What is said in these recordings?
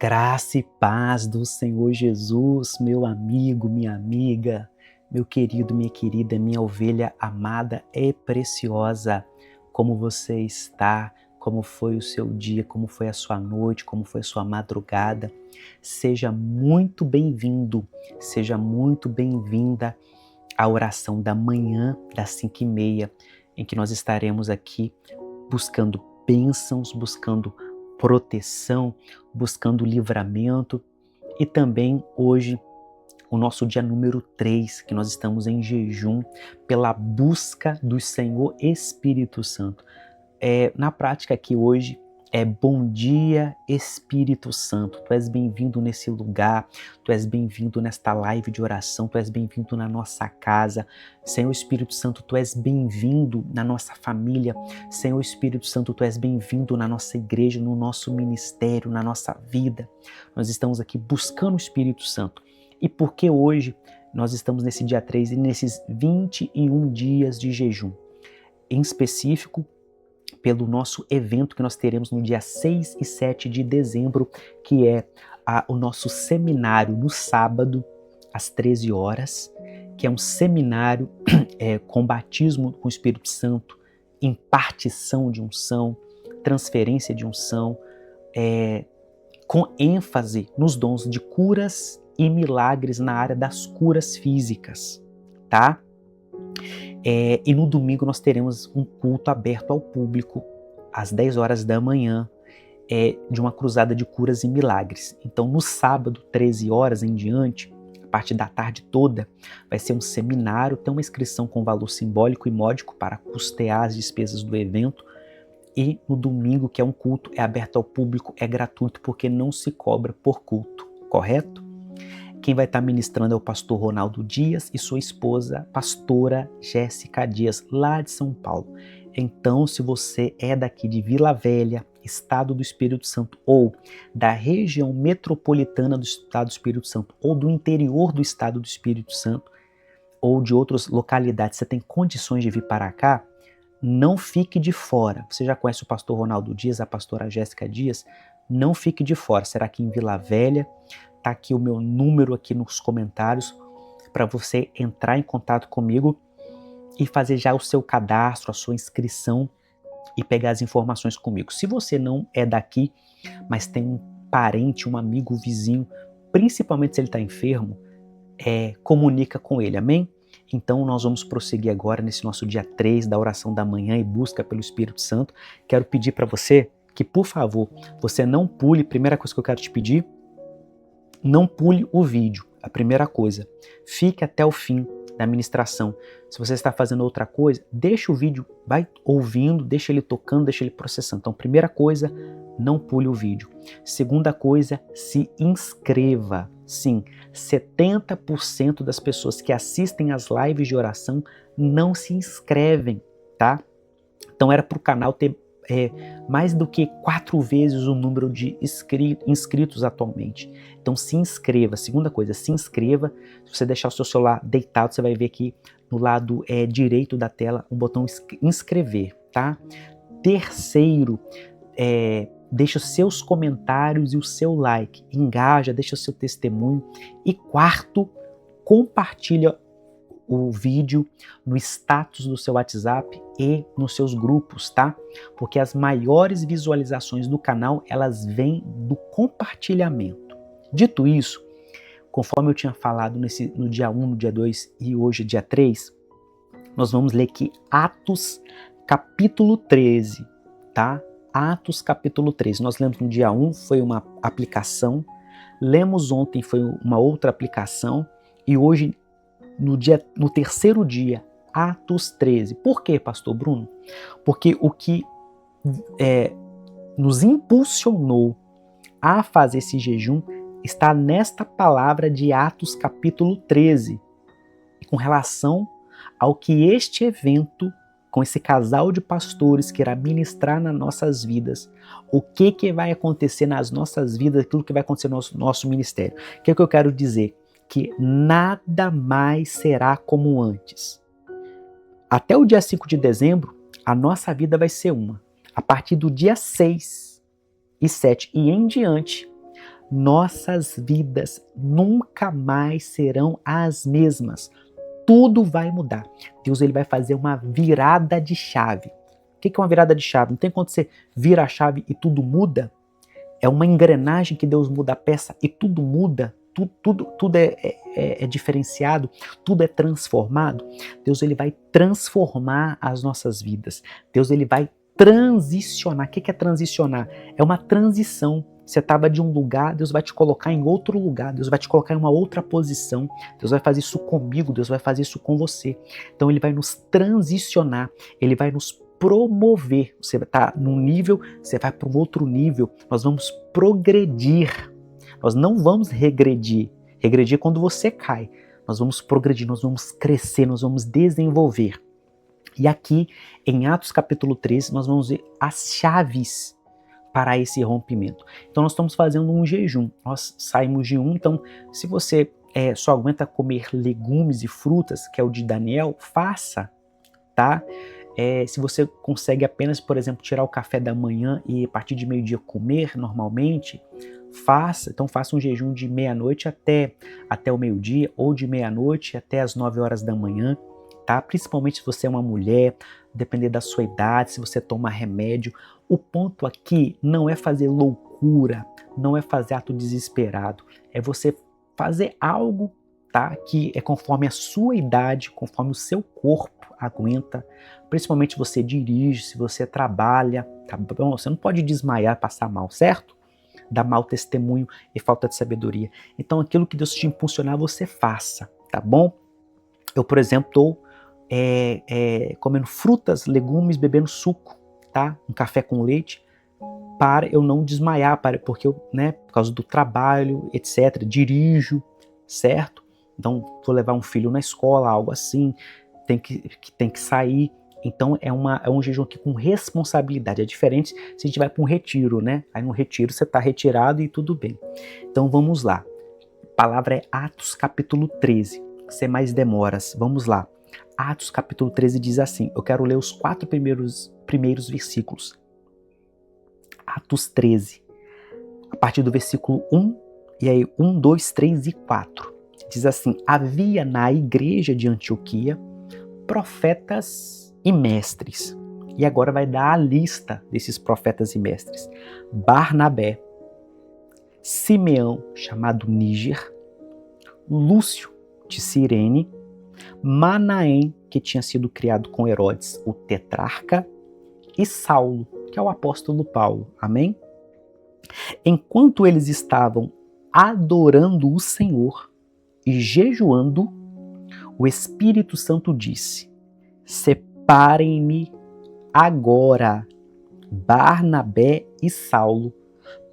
Graça e paz do Senhor Jesus, meu amigo, minha amiga, meu querido, minha querida, minha ovelha amada e preciosa. Como você está? Como foi o seu dia? Como foi a sua noite? Como foi a sua madrugada? Seja muito bem-vindo, seja muito bem-vinda à oração da manhã das 5h30, em que nós estaremos aqui buscando bênçãos, buscando proteção, buscando livramento. E também hoje, o nosso dia número 3, que nós estamos em jejum pela busca do Senhor Espírito Santo. Na prática aqui hoje é bom dia Espírito Santo, tu és bem-vindo nesse lugar, tu és bem-vindo nesta live de oração, tu és bem-vindo na nossa casa. Senhor Espírito Santo, tu és bem-vindo na nossa família. Senhor Espírito Santo, tu és bem-vindo na nossa igreja, no nosso ministério, na nossa vida. Nós estamos aqui buscando o Espírito Santo. E porque hoje nós estamos nesse dia 3 e nesses 21 dias de jejum, em específico, pelo nosso evento que nós teremos no dia 6 e 7 de dezembro, que é o nosso seminário no sábado, às 13 horas, que é um seminário com batismo com o Espírito Santo, impartição de unção, transferência de unção, com ênfase nos dons de curas e milagres na área das curas físicas, tá? E no domingo nós teremos um culto aberto ao público às 10 horas da manhã, de uma cruzada de curas e milagres. Então no sábado, 13 horas em diante, a partir da tarde toda, vai ser um seminário, tem uma inscrição com valor simbólico e módico para custear as despesas do evento. E no domingo, que é um culto, é aberto ao público, é gratuito, porque não se cobra por culto, correto? Quem vai estar ministrando é o pastor Ronaldo Dias e sua esposa, pastora Jéssica Dias, lá de São Paulo. Então, se você é daqui de Vila Velha, Estado do Espírito Santo, ou da região metropolitana do Estado do Espírito Santo, ou do interior do Estado do Espírito Santo, ou de outras localidades, você tem condições de vir para cá, não fique de fora. Você já conhece o pastor Ronaldo Dias, a pastora Jéssica Dias? Não fique de fora. Será aqui em Vila Velha? Tá aqui o meu número aqui nos comentários para você entrar em contato comigo e fazer já o seu cadastro, a sua inscrição e pegar as informações comigo. Se você não é daqui, mas tem um parente, um amigo, um vizinho, principalmente se ele está enfermo, comunica com ele, amém? Então nós vamos prosseguir agora nesse nosso dia 3 da oração da manhã e busca pelo Espírito Santo. Quero pedir para você que, por favor, você não pule. Primeira coisa que eu quero te pedir, não pule o vídeo, a primeira coisa. Fique até o fim da ministração. Se você está fazendo outra coisa, deixa o vídeo, vai ouvindo, deixa ele tocando, deixa ele processando. Então, primeira coisa, não pule o vídeo. Segunda coisa, se inscreva. Sim, 70% das pessoas que assistem às lives de oração não se inscrevem, tá? Então era para o canal ter mais do que 4 vezes o número de inscritos atualmente. Então se inscreva. Segunda coisa, se inscreva. Se você deixar o seu celular deitado, você vai ver aqui no lado direito da tela um botão inscrever, tá? Terceiro, deixa os seus comentários e o seu like. Engaja, deixa o seu testemunho. E quarto, compartilha o vídeo no status do seu WhatsApp e nos seus grupos, tá? Porque as maiores visualizações do canal, elas vêm do compartilhamento. Dito isso, conforme eu tinha falado no dia 1, no dia 2 e hoje dia 3, nós vamos ler aqui Atos capítulo 13, tá? Atos capítulo 13. Nós lemos no dia 1, foi uma aplicação, lemos ontem, foi uma outra aplicação, e hoje no terceiro dia, Atos 13. Por quê, pastor Bruno? Porque o que nos impulsionou a fazer esse jejum está nesta palavra de Atos capítulo 13, com relação ao que este evento, com esse casal de pastores que irá ministrar nas nossas vidas, o que vai acontecer nas nossas vidas, aquilo que vai acontecer no nosso ministério. O que eu quero dizer? Que nada mais será como antes. Até o dia 5 de dezembro, a nossa vida vai ser uma. A partir do dia 6 e 7 e em diante, nossas vidas nunca mais serão as mesmas. Tudo vai mudar. Deus ele vai fazer uma virada de chave. O que é uma virada de chave? Não tem quando você vira a chave e tudo muda? É uma engrenagem que Deus muda a peça e tudo muda. Tudo é diferenciado, tudo é transformado. Deus ele vai transformar as nossas vidas. Deus ele vai transicionar. O que é transicionar? É uma transição. Você estava de um lugar, Deus vai te colocar em outro lugar, Deus vai te colocar em uma outra posição, Deus vai fazer isso comigo, Deus vai fazer isso com você. Então ele vai nos transicionar, ele vai nos promover. Você está num nível, você vai para um outro nível, nós vamos progredir. Nós não vamos regredir. Regredir é quando você cai. Nós vamos progredir, nós vamos crescer, nós vamos desenvolver. E aqui, em Atos capítulo 13, nós vamos ver as chaves para esse rompimento. Então nós estamos fazendo um jejum. Nós saímos de um, então se você só aguenta comer legumes e frutas, que é o de Daniel, faça, tá? Se você consegue apenas, por exemplo, tirar o café da manhã e a partir de meio-dia comer normalmente, faça um jejum de meia-noite até o meio-dia, ou de meia-noite até as 9 horas da manhã, tá? Principalmente se você é uma mulher, depender da sua idade, se você toma remédio. O ponto aqui não é fazer loucura, não é fazer ato desesperado, é você fazer algo, tá? Que é conforme a sua idade, conforme o seu corpo aguenta. Principalmente se você dirige, se você trabalha, tá bom? Você não pode desmaiar, passar mal, certo? Dar mau testemunho e falta de sabedoria. Então aquilo que Deus te impulsionar, você faça, tá bom? Eu, por exemplo, estou comendo frutas, legumes, bebendo suco, tá? Um café com leite, para eu não desmaiar, porque eu, por causa do trabalho, etc., dirijo, certo? Então, vou levar um filho na escola, algo assim, tem que sair. Então, é um jejum aqui com responsabilidade. É diferente se a gente vai para um retiro, né? Aí no retiro você está retirado e tudo bem. Então, vamos lá. A palavra é Atos capítulo 13, sem mais demoras. Vamos lá. Atos capítulo 13 diz assim, eu quero ler os 4 primeiros versículos. Atos 13, a partir do versículo 1, e aí 1, 2, 3 e 4. Diz assim, havia na igreja de Antioquia profetas e mestres. E agora vai dar a lista desses profetas e mestres. Barnabé, Simeão, chamado Níger, Lúcio de Cirene, Manaém, que tinha sido criado com Herodes, o tetrarca, e Saulo, que é o apóstolo Paulo. Amém? Enquanto eles estavam adorando o Senhor e jejuando, o Espírito Santo disse, separem-me agora Barnabé e Saulo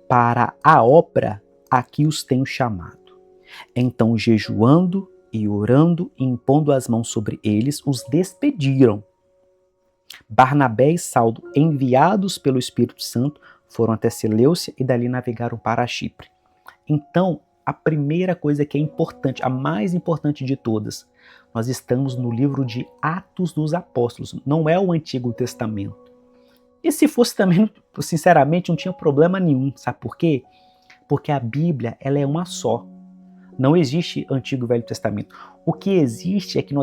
para a obra a que os tenho chamado. Então, jejuando e orando e impondo as mãos sobre eles, os despediram. Barnabé e Saulo, enviados pelo Espírito Santo, foram até Seleucia e dali navegaram para Chipre. Então, a primeira coisa que é importante, a mais importante de todas, nós estamos no livro de Atos dos Apóstolos, não é o Antigo Testamento. E se fosse também, sinceramente, não tinha problema nenhum, sabe por quê? Porque a Bíblia, ela é uma só. Não existe Antigo e Velho Testamento. O que existe é que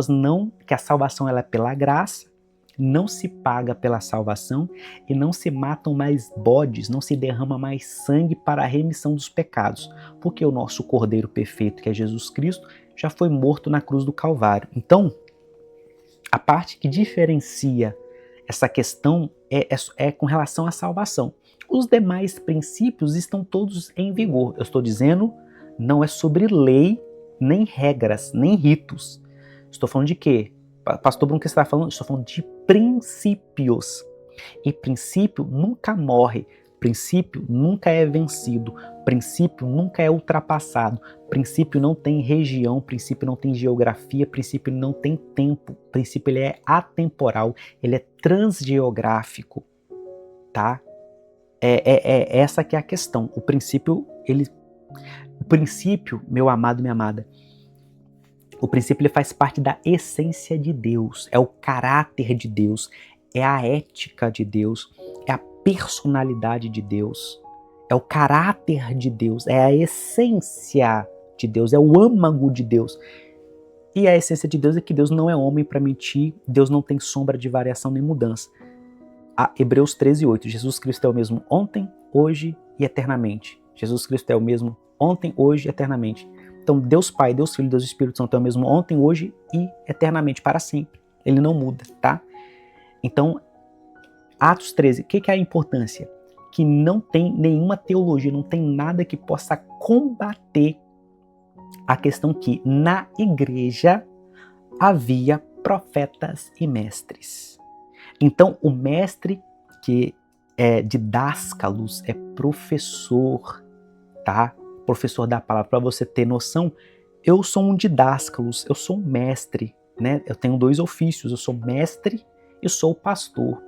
que a salvação ela é pela graça, não se paga pela salvação e não se matam mais bodes, não se derrama mais sangue para a remissão dos pecados, porque o nosso Cordeiro perfeito, que é Jesus Cristo, já foi morto na cruz do Calvário. Então, a parte que diferencia essa questão é com relação à salvação. Os demais princípios estão todos em vigor. Eu estou dizendo, não é sobre lei, nem regras, nem ritos. Estou falando de quê? Pastor Bruno, o que você está falando? Estou falando de princípios. E princípio nunca morre. Princípio nunca é vencido. Princípio nunca é ultrapassado. Princípio não tem região. Princípio não tem geografia. Princípio não tem tempo. Princípio ele é atemporal. Ele é transgeográfico. Tá? Essa que é a questão. O princípio, meu amado, minha amada, o princípio ele faz parte da essência de Deus, é o caráter de Deus, é a ética de Deus, é a personalidade de Deus. é o caráter de Deus, é a essência de Deus, é o âmago de Deus. E a essência de Deus é que Deus não é homem para mentir, Deus não tem sombra de variação nem mudança. Hebreus 13:8, Jesus Cristo é o mesmo ontem, hoje e eternamente. Jesus Cristo é o mesmo ontem, hoje e eternamente. Então Deus Pai, Deus Filho, Deus Espírito Santo é o mesmo ontem, hoje e eternamente, para sempre. Ele não muda, tá? Então, Atos 13, o que é a importância? Que não tem nenhuma teologia, não tem nada que possa combater a questão que na igreja havia profetas e mestres. Então, o mestre, que é didáscalos, é professor, tá? Professor da palavra. Para você ter noção, eu sou um didáscalos, eu sou um mestre, né? Eu tenho 2 ofícios, eu sou mestre e sou pastor,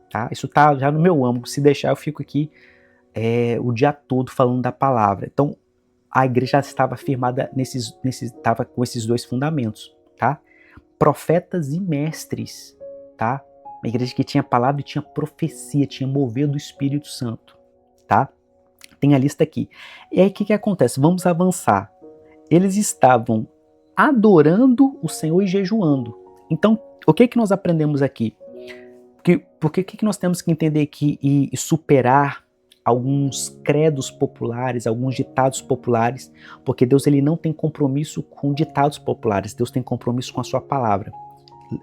tá? Isso tá já no meu âmago. Se deixar, eu fico aqui o dia todo falando da palavra. Então, a igreja estava firmada estava com esses 2 fundamentos, tá? Profetas e mestres, tá? Uma igreja que tinha palavra e tinha profecia, tinha mover do Espírito Santo, tá? Tem a lista aqui. E aí o que acontece? Vamos avançar. Eles estavam adorando o Senhor e jejuando. Então, o que nós aprendemos aqui? Por que nós temos que entender aqui e superar alguns credos populares, alguns ditados populares? Porque Deus ele não tem compromisso com ditados populares, Deus tem compromisso com a sua palavra.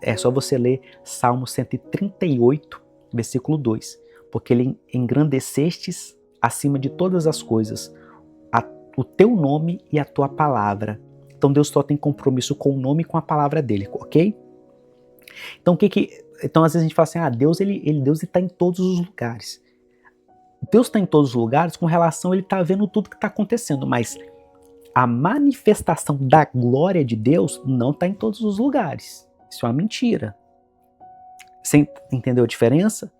É só você ler Salmo 138, versículo 2. Porque ele engrandecestes acima de todas as coisas o teu nome e a tua palavra. Então Deus só tem compromisso com o nome e com a palavra dele, ok? Então então às vezes a gente fala assim, Deus Deus está em todos os lugares. Deus está em todos os lugares com relação, ele está vendo tudo que está acontecendo, mas a manifestação da glória de Deus não está em todos os lugares. Isso é uma mentira. Você entendeu a diferença?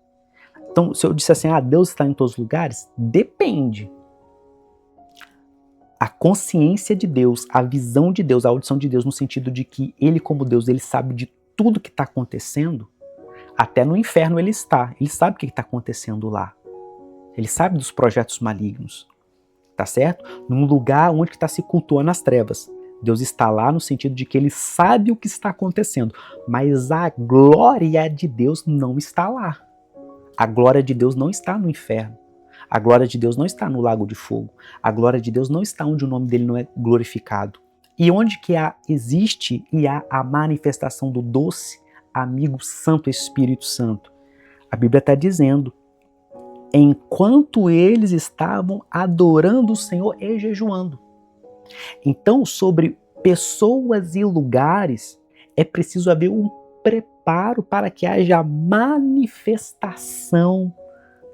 Então, se eu disser assim, Deus está em todos os lugares, depende. A consciência de Deus, a visão de Deus, a audição de Deus, no sentido de que ele, como Deus, ele sabe de tudo que está acontecendo, até no inferno ele está. Ele sabe o que está acontecendo lá. Ele sabe dos projetos malignos. Tá certo? Num lugar onde está se cultuando as trevas. Deus está lá no sentido de que ele sabe o que está acontecendo, mas a glória de Deus não está lá. A glória de Deus não está no inferno. A glória de Deus não está no lago de fogo. A glória de Deus não está onde o nome dele não é glorificado. E onde que existe e há a manifestação do doce amigo Santo Espírito Santo? A Bíblia está dizendo, enquanto eles estavam adorando o Senhor e jejuando. Então, sobre pessoas e lugares, é preciso haver um preparo para que haja manifestação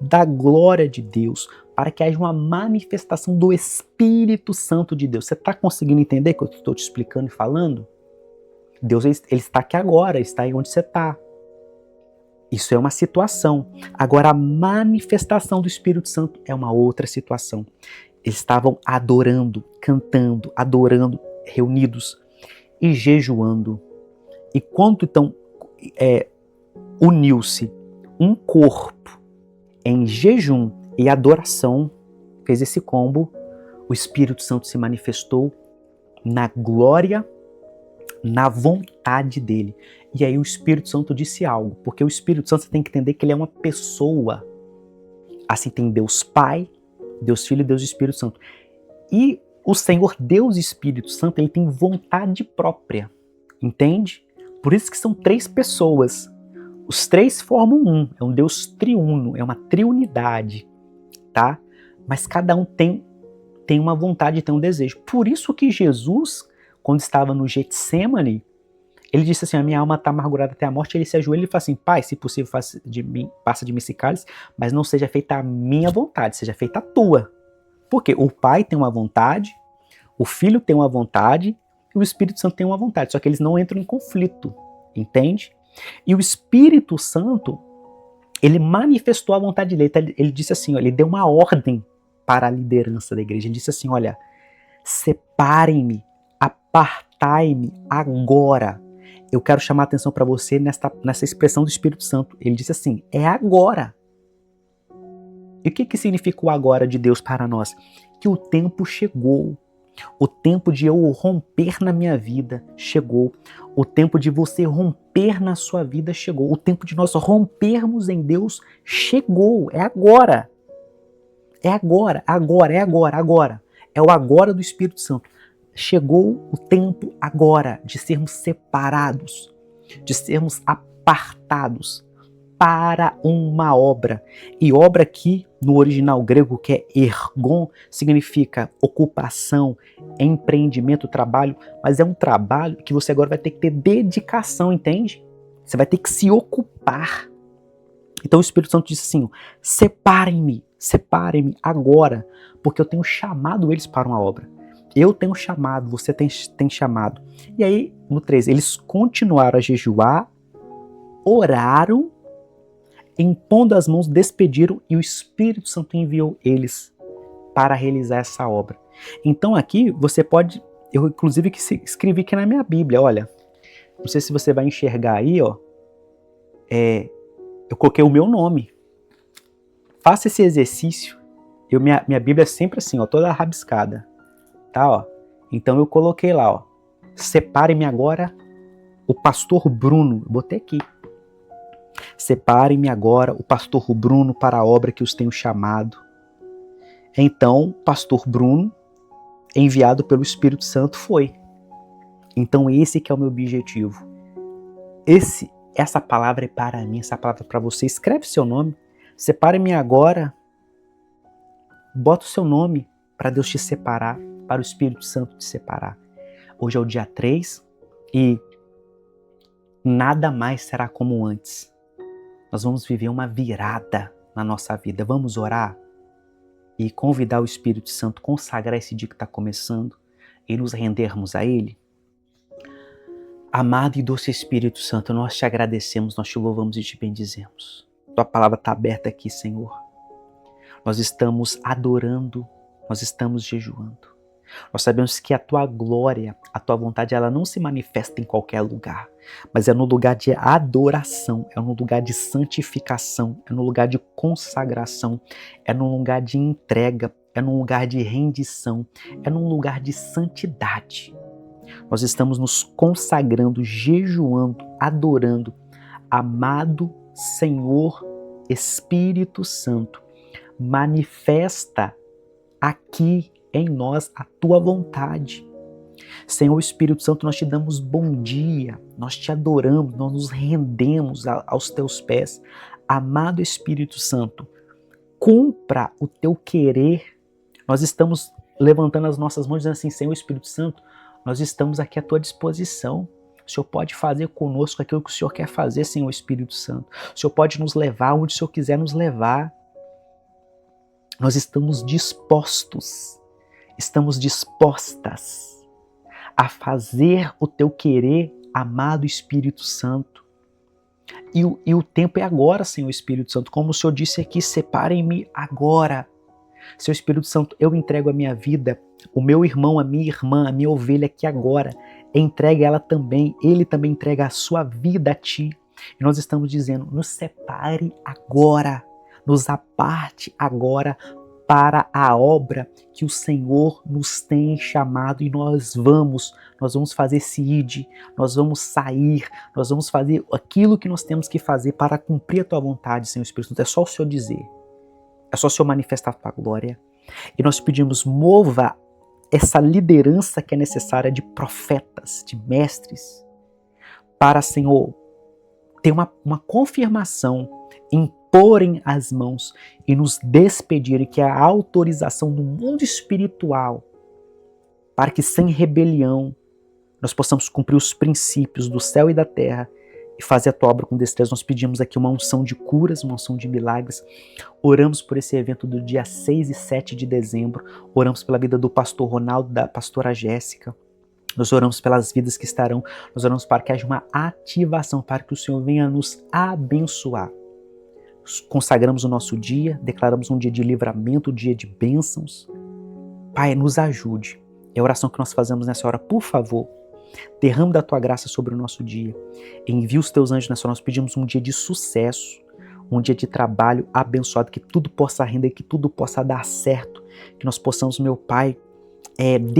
da glória de Deus, para que haja uma manifestação do Espírito Santo de Deus. Você está conseguindo entender o que eu estou te explicando e falando? Deus ele está aqui agora, ele está aí onde você está. Isso é uma situação. Agora, a manifestação do Espírito Santo é uma outra situação. Eles estavam adorando, cantando, adorando, reunidos e jejuando. E quando então uniu-se um corpo em jejum e adoração, fez esse combo, o Espírito Santo se manifestou na glória, na vontade dele. E aí o Espírito Santo disse algo, porque o Espírito Santo você tem que entender que ele é uma pessoa. Assim tem Deus Pai, Deus Filho e Deus Espírito Santo. E o Senhor Deus Espírito Santo, ele tem vontade própria, entende? Por isso que são 3 pessoas. Os 3 formam um, é um Deus triuno, é uma triunidade, tá? Mas cada um tem uma vontade, tem um desejo. Por isso que Jesus, quando estava no Getsêmani, ele disse assim, a minha alma está amargurada até a morte, ele se ajoelha e fala assim, Pai, se possível, passa de mim esse cálice, mas não seja feita a minha vontade, seja feita a tua. Porque o Pai tem uma vontade, o Filho tem uma vontade, e o Espírito Santo tem uma vontade, só que eles não entram em conflito, entende? E o Espírito Santo, ele manifestou a vontade dele, ele disse assim, ele deu uma ordem para a liderança da igreja, ele disse assim, olha, separem-me, apartai-me agora. Eu quero chamar a atenção para você nessa expressão do Espírito Santo. Ele disse assim, é agora. E o que significa o agora de Deus para nós? Que o tempo chegou. O tempo de eu romper na minha vida chegou. O tempo de você romper na sua vida chegou. O tempo de nós rompermos em Deus chegou. É agora. É agora, agora, é agora, agora. É o agora do Espírito Santo. Chegou o tempo agora de sermos separados, de sermos apartados para uma obra. E obra aqui, no original grego, que é ergon, significa ocupação, empreendimento, trabalho, mas é um trabalho que você agora vai ter que ter dedicação, entende? Você vai ter que se ocupar. Então o Espírito Santo disse assim, separem-me agora, porque eu tenho chamado eles para uma obra. Eu tenho chamado, você tem chamado. E aí, no 13, eles continuaram a jejuar, oraram, impondo as mãos, despediram e o Espírito Santo enviou eles para realizar essa obra. Então aqui você pode, eu inclusive escrevi aqui na minha Bíblia, olha, não sei se você vai enxergar aí, ó, eu coloquei o meu nome. Faça esse exercício. Minha Bíblia é sempre assim, ó, toda rabiscada, tá, ó. Então eu coloquei lá, ó, separe-me agora o pastor Bruno, eu botei aqui. Separe-me agora o pastor Bruno para a obra que os tenho chamado. Então, pastor Bruno, enviado pelo Espírito Santo, foi. Então esse que é o meu objetivo. Essa palavra é para mim, essa palavra é para você. Escreve seu nome. Separe-me agora. Bota o seu nome para Deus te separar, para o Espírito Santo te separar. Hoje é o dia 3 e nada mais será como antes. Nós vamos viver uma virada na nossa vida. Vamos orar e convidar o Espírito Santo, consagrar esse dia que está começando e nos rendermos a Ele. Amado e doce Espírito Santo, nós te agradecemos, nós te louvamos e te bendizemos. Tua palavra está aberta aqui, Senhor. Nós estamos adorando, nós estamos jejuando. Nós sabemos que a tua glória, a tua vontade, ela não se manifesta em qualquer lugar, mas é no lugar de adoração, é no lugar de santificação, é no lugar de consagração, é no lugar de entrega, é no lugar de rendição, é num lugar de santidade. Nós estamos nos consagrando, jejuando, adorando. Amado Senhor Espírito Santo, manifesta aqui em nós a tua vontade. Senhor Espírito Santo, nós te damos bom dia, nós te adoramos, nós nos rendemos aos teus pés. Amado Espírito Santo, cumpra o teu querer. Nós estamos levantando as nossas mãos dizendo assim, Senhor Espírito Santo, nós estamos aqui à tua disposição. O Senhor pode fazer conosco aquilo que o Senhor quer fazer, Senhor Espírito Santo. O Senhor pode nos levar onde o Senhor quiser nos levar. Nós estamos dispostos, estamos dispostas a fazer o teu querer, amado Espírito Santo. E o tempo é agora, Senhor Espírito Santo. Como o Senhor disse aqui, separem-me agora. Senhor Espírito Santo, eu entrego a minha vida, o meu irmão, a minha irmã, a minha ovelha aqui agora. Entregue ela também, ele também entrega a sua vida a ti. E nós estamos dizendo, nos separe agora, nos aparte agora para a obra que o Senhor nos tem chamado e nós vamos fazer esse id, nós vamos sair, nós vamos fazer aquilo que nós temos que fazer para cumprir a tua vontade, Senhor Espírito Santo. É só o Senhor dizer, é só o Senhor manifestar a tua glória. E nós pedimos, mova essa liderança que é necessária de profetas, de mestres, para, Senhor, ter uma confirmação, imporem as mãos e nos despedirem, que é a autorização do mundo espiritual, para que sem rebelião nós possamos cumprir os princípios do céu e da terra e fazer a tua obra com destreza. Nós pedimos aqui uma unção de curas, uma unção de milagres. Oramos por esse evento do dia 6 e 7 de dezembro. Oramos pela vida do pastor Ronaldo, da pastora Jéssica. Nós oramos pelas vidas que estarão. Nós oramos para que haja uma ativação, para que o Senhor venha nos abençoar. Consagramos o nosso dia, declaramos um dia de livramento, um dia de bênçãos. Pai, nos ajude. É a oração que nós fazemos nessa hora. Por favor, derrama da tua graça sobre o nosso dia. Envia os teus anjos nessa hora. Nós pedimos um dia de sucesso, um dia de trabalho abençoado, que tudo possa render, que tudo possa dar certo, que nós possamos, meu Pai,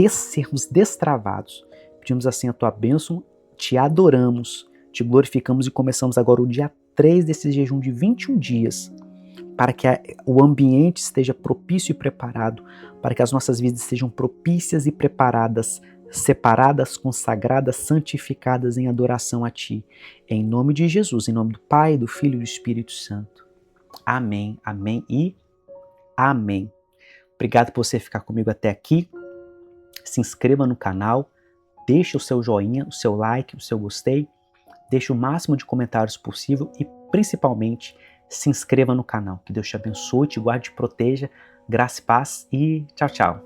sermos destravados. Pedimos assim a tua bênção, te adoramos, te glorificamos e começamos agora o dia 3 desse jejum de 21 dias, para que o ambiente esteja propício e preparado, para que as nossas vidas sejam propícias e preparadas, separadas, consagradas, santificadas em adoração a Ti. Em nome de Jesus, em nome do Pai, do Filho e do Espírito Santo. Amém, amém e amém. Obrigado por você ficar comigo até aqui. Se inscreva no canal, deixe o seu joinha, o seu like, o seu gostei, deixe o máximo de comentários possível e, principalmente, se inscreva no canal. Que Deus te abençoe, te guarde, te proteja. Graça e paz e tchau, tchau.